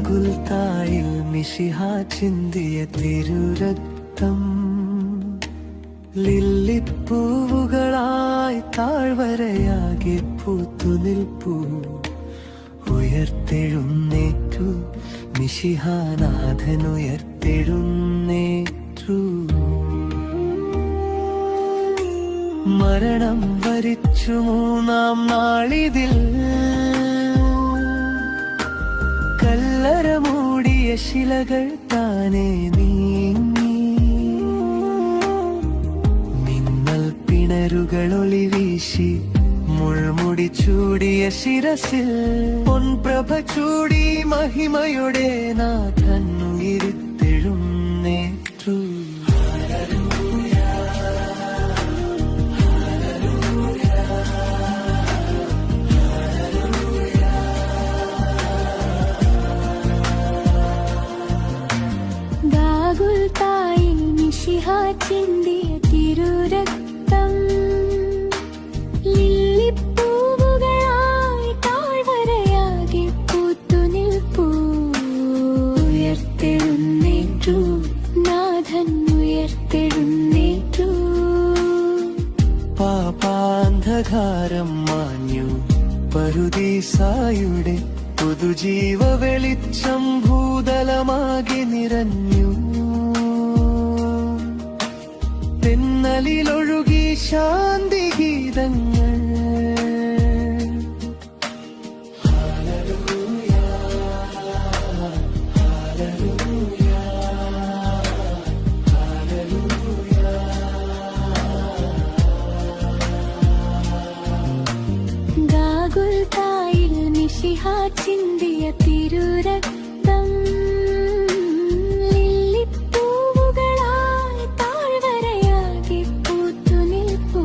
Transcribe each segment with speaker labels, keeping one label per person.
Speaker 1: ഗാഗുൽത്തായിൽ മിശിഹ ചിന്തിയ തിരുരക്തം ലില്ലിപ്പൂവുകളായി താഴ്വരയാകെ പൂത്തുനിൽപ്പൂ. ഉയർത്തെഴുന്നേറ്റു മിശിഹാനാഥൻ ഉയർത്തെഴുന്നേറ്റു. മരണം വരിച്ചു മൂന്നാം നാളിതിൽ കല്ലറ മൂടിയ ശിലകൾ താനേ നീങ്ങി. മിന്നൽ പിണരുകൾ ഒളി വീശി മുൾമുടി ചൂടിയ ശിരസിൽ പൊൻപ്രഭ ചൂടി മഹിമയുടെ നാഥൻ ഉയർത്തെഴുന്നേറ്റു.
Speaker 2: ഗാഗുൽത്തായിൽ മിശിഹ ചിന്തിയ തിരുരക്തം ലില്ലിപ്പൂവുകളായി താഴ്വരയാകെ പൂത്തുനിൽപ്പൂ. ഉയർത്തെഴുന്നേറ്റു നാഥൻ ഉയർത്തെഴുന്നേറ്റു.
Speaker 1: പാപാന്ധകാരം മാഞ്ഞു പറുദീസായുടെ പുതുജീവ വെളിച്ചം ഭൂതലമാകെ നിറഞ്ഞു. തെന്നലിലൊഴുകി ശാന്തി ഗീതങ്ങൾ.
Speaker 2: ഗാഗുൽത്തായിൽ മിശിഹ ചിന്തിയ തിരുരക്തം ലില്ലിപ്പൂവുകളായി താഴ്വരയാകെ പൂത്തുനിൽപ്പൂ.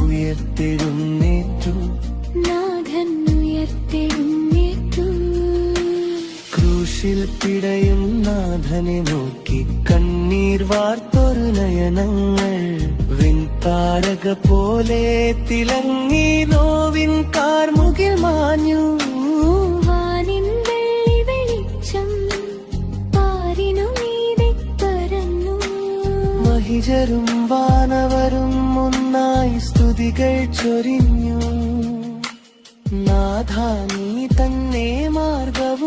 Speaker 1: ഉയർത്തെഴുന്നേറ്റു
Speaker 2: നാഥൻ ഉയർത്തെഴുന്നേറ്റു.
Speaker 1: ക്രൂശിൽ പിടയും നാഥനെ നോക്കി കണ്ണീർ വാർത്തൊരു നയനങ്ങൾ. വിൺതാരക പോലെ തിളങ്ങി നോവിൻ കാർമുകിൽ മാഞ്ഞു.
Speaker 2: വാനിൻ വെള്ളി വെളിച്ചം പാരിനു മീതെ പരന്നു.
Speaker 1: മഹിജരും വാനവരും ഒന്നായി സ്തുതികൾ ചൊരിഞ്ഞു. നാഥാ നീ തന്നെ മാർഗവും